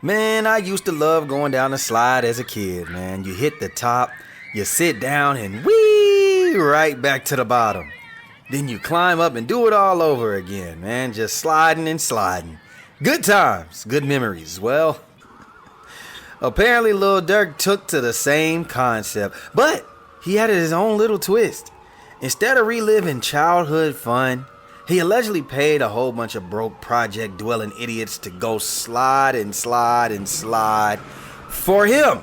Man, I used to love going down the slide as a kid, man. You hit the top, you sit down, and whee, right back to the bottom. Then you climb up and do it all over again, man. Just sliding and sliding. Good times, good memories. Well, apparently Lil Durk took to the same concept, but he added his own little twist. Instead of reliving childhood fun, he allegedly paid a whole bunch of broke project-dwelling idiots to go slide and slide and slide for him.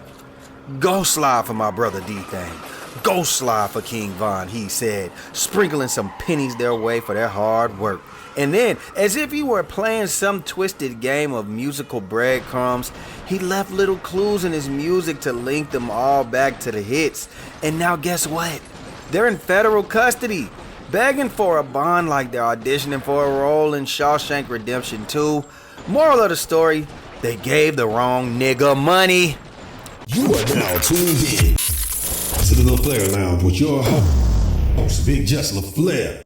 Go slide for my brother D-Thing. Go slide for King Von, he said, sprinkling some pennies their way for their hard work. And then, as if he were playing some twisted game of musical breadcrumbs, he left little clues in his music to link them all back to the hits. And now guess what? They're in federal custody, begging for a bond like they're auditioning for a role in Shawshank Redemption 2. Moral of the story, they gave the wrong nigga money. You are now tuned in to the LaFlareLounge with your host, IG-TheLaFlareLounge.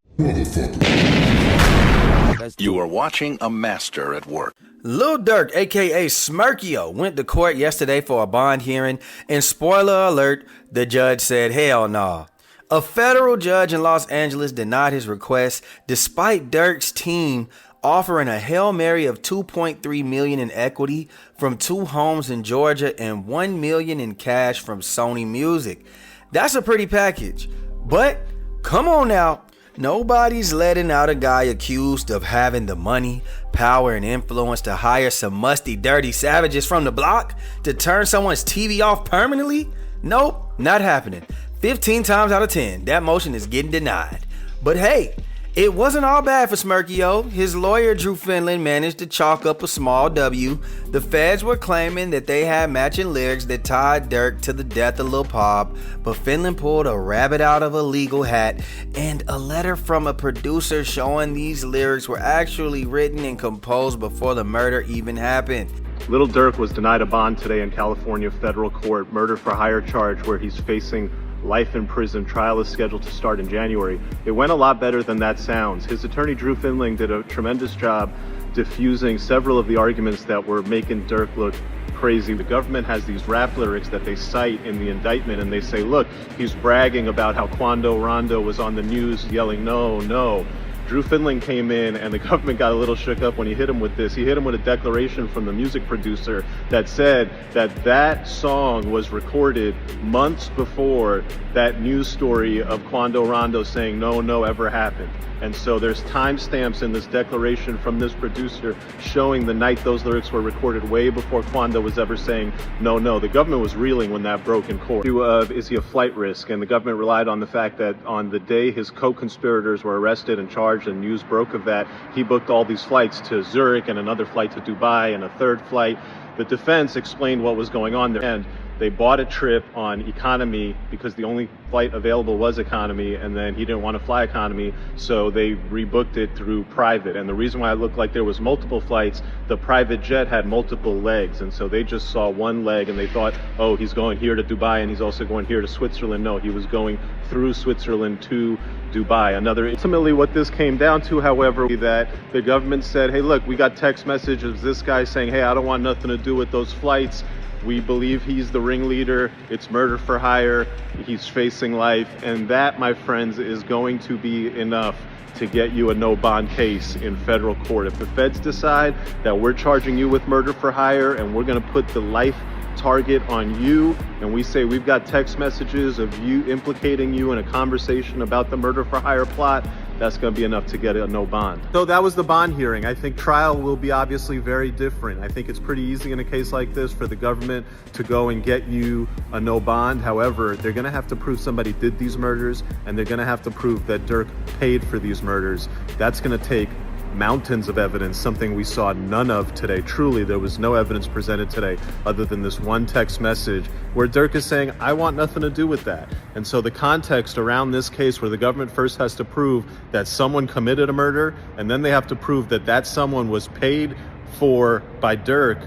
You are watching a master at work. Lil Durk, aka Smurkio, went to court yesterday for a bond hearing, and spoiler alert, the judge said hell nah. A federal judge in Los Angeles denied his request despite Durk's team offering a Hail Mary of $2.3 million in equity from 2 homes in Georgia and $1 million in cash from Sony Music. That's a pretty package. But come on now, nobody's letting out a guy accused of having the money, power, and influence to hire some musty, dirty savages from the block to turn someone's TV off permanently. Nope, not happening. 15 times out of 10, that motion is getting denied. But hey, it wasn't all bad for Smurkio. His lawyer, Drew Finland, managed to chalk up a small W. The feds were claiming that they had matching lyrics that tied Durk to the death of Lil Pop, but Finland pulled a rabbit out of a legal hat, and a letter from a producer showing these lyrics were actually written and composed before the murder even happened. Lil Durk was denied a bond today in California federal court, murder for hire charge, where he's facing life in prison. Trial is scheduled to start in January. It went a lot better than that sounds. His attorney, Drew Finling, did a tremendous job diffusing several of the arguments that were making Durk look crazy. The government has these rap lyrics that they cite in the indictment, and they say, look, he's bragging about how Quando Rondo was on the news yelling, no, no. Drew Finling came in, and the government got a little shook up when he hit him with this. He hit him with a declaration from the music producer that said that that song was recorded months before that news story of Quando Rondo saying no, no ever happened. And so there's timestamps in this declaration from this producer showing the night those lyrics were recorded, way before Quando was ever saying no, no. The government was reeling when that broke in court. Is he a flight risk? And the government relied on the fact that on the day his co-conspirators were arrested and charged and news broke of that, he booked all these flights to Zurich and another flight to Dubai and a third flight. The defense explained what was going on there. And they bought a trip on economy because the only flight available was economy, and then he didn't want to fly economy, so they rebooked it through private. And the reason why it looked like there was multiple flights, the private jet had multiple legs, and so they just saw one leg and they thought, oh, he's going here to Dubai and he's also going here to Switzerland. No, he was going through Switzerland to Dubai. Ultimately what this came down to, however, that the government said, hey, look, we got text messages of this guy saying, hey, I don't want nothing to do with those flights. We believe he's the ringleader. It's murder for hire. He's facing life. And that, my friends, is going to be enough to get you a no bond case in federal court. If the feds decide that we're charging you with murder for hire and we're going to put the life target on you, and we say we've got text messages of you implicating you in a conversation about the murder for hire plot, that's going to be enough to get a no bond. So that was the bond hearing. I think trial will be obviously very different. I think it's pretty easy in a case like this for the government to go and get you a no bond. However, they're going to have to prove somebody did these murders, and they're going to have to prove that Durk paid for these murders. That's going to take mountains of evidence, something we saw none of today. Truly, there was no evidence presented today other than this one text message where Durk is saying, I want nothing to do with that. And so the context around this case, where the government first has to prove that someone committed a murder, and then they have to prove that that someone was paid for by Durk,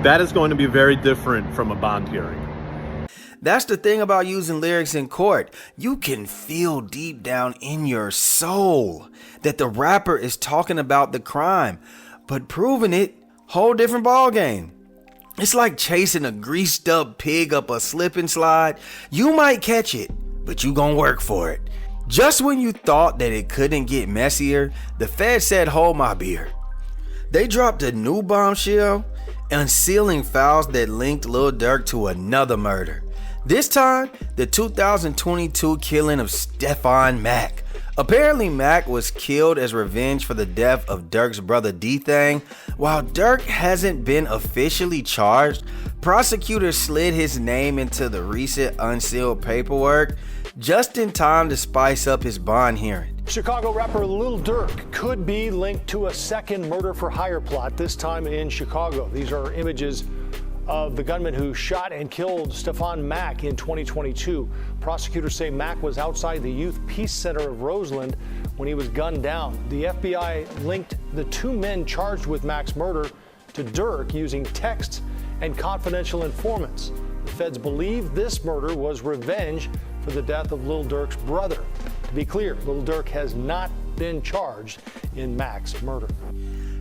that is going to be very different from a bond hearing. That's the thing about using lyrics in court. You can feel deep down in your soul that the rapper is talking about the crime, but proving it, whole different ball game. It's like chasing a greased up pig up a slip and slide. You might catch it, but you gonna work for it. Just when you thought that it couldn't get messier, the Fed said, hold my beer. They dropped a new bombshell, unsealing files that linked Lil Durk to another murder. This time, the 2022 killing of Stefan Mack. Apparently, Mack was killed as revenge for the death of Durk's brother D-Thang. While Durk hasn't been officially charged, prosecutors slid his name into the recent unsealed paperwork just in time to spice up his bond hearing. Chicago rapper Lil Durk could be linked to a second murder-for-hire plot, this time in Chicago. These are images of the gunman who shot and killed Stefan Mack in 2022. Prosecutors say Mack was outside the Youth Peace Center of Roseland when he was gunned down. The FBI linked the two men charged with Mack's murder to Durk using texts and confidential informants. The feds believe this murder was revenge for the death of Lil Durk's brother. To be clear, Lil Durk has not been charged in Mack's murder.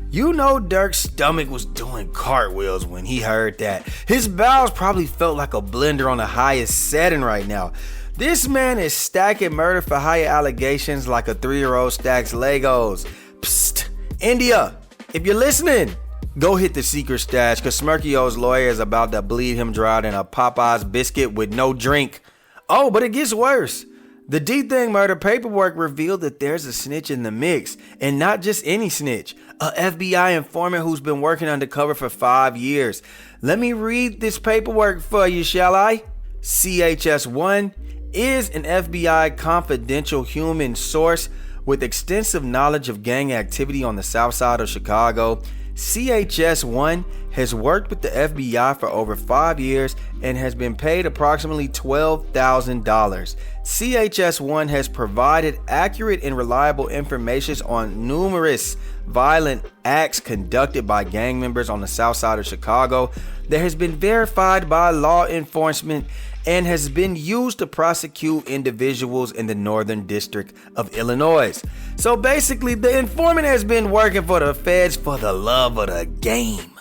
You know Durk's stomach was doing cartwheels when he heard that. His bowels probably felt like a blender on the highest setting right now. This man is stacking murder for hire allegations like a 3-year-old stacks Legos. Psst, India, if you're listening, go hit the secret stash, cause Smurkio's lawyer is about to bleed him dry in a Popeye's biscuit with no drink. Oh, but it gets worse. The D-Thang murder paperwork revealed that there's a snitch in the mix, and not just any snitch, a FBI informant who's been working undercover for 5 years. Let me read this paperwork for you, shall I? CHS-1 is an FBI confidential human source with extensive knowledge of gang activity on the south side of Chicago. CHS-1 has worked with the FBI for over 5 years and has been paid approximately $12,000. CHS-1 has provided accurate and reliable information on numerous violent acts conducted by gang members on the south side of Chicago that has been verified by law enforcement and has been used to prosecute individuals in the Northern District of Illinois. So basically, the informant has been working for the feds for the love of the game.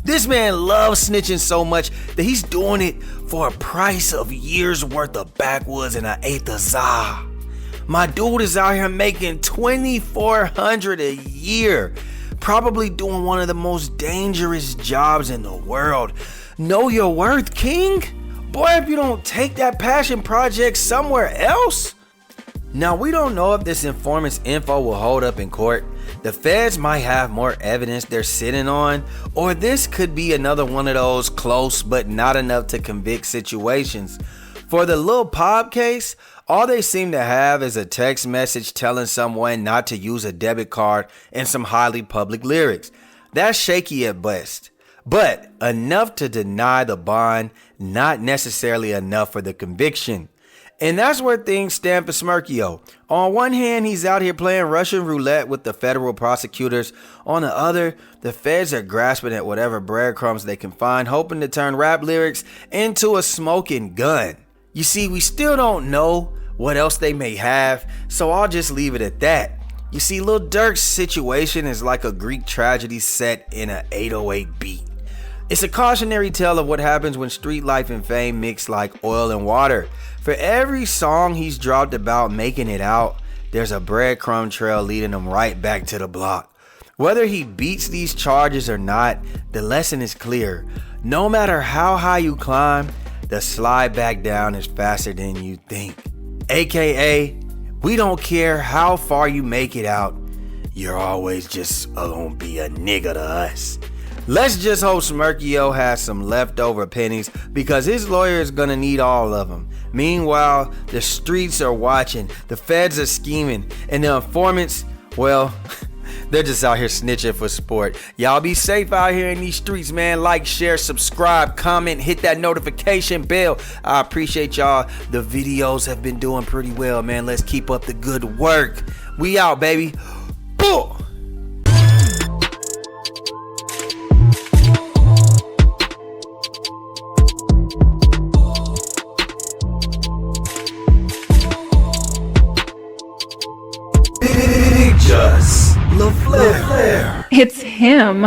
This man loves snitching so much that he's doing it for a price of years worth of backwoods and an eighth of za. My dude is out here making $2,400 a year, probably doing one of the most dangerous jobs in the world. Know your worth, king? Boy, if you don't take that passion project somewhere else. Now, we don't know if this informant's info will hold up in court. The feds might have more evidence they're sitting on, or this could be another one of those close but not enough to convict situations. For the Lil Pop case, all they seem to have is a text message telling someone not to use a debit card and some highly public lyrics. That's shaky at best, but enough to deny the bond, not necessarily enough for the conviction. And that's where things stand for Smurkio. On one hand, he's out here playing Russian roulette with the federal prosecutors. On the other, the feds are grasping at whatever breadcrumbs they can find, hoping to turn rap lyrics into a smoking gun. You see, we still don't know what else they may have, so I'll just leave it at that. You see, Lil Durk's situation is like a Greek tragedy set in an 808 beat. It's a cautionary tale of what happens when street life and fame mix like oil and water. For every song he's dropped about making it out, there's a breadcrumb trail leading him right back to the block. Whether he beats these charges or not, the lesson is clear. No matter how high you climb, the slide back down is faster than you think. AKA, we don't care how far you make it out, you're always just gonna be a nigga to us. Let's just hope Smurkio has some leftover pennies because his lawyer is gonna need all of them. Meanwhile, the streets are watching, the feds are scheming, and the informants, well, they're just out here snitching for sport. Y'all be safe out here in these streets, man. Like, share, subscribe, comment, hit that notification bell. I appreciate y'all. The videos have been doing pretty well, man. Let's keep up the good work. We out, baby. Boo! IG-TheLaFlareLounge. It's him.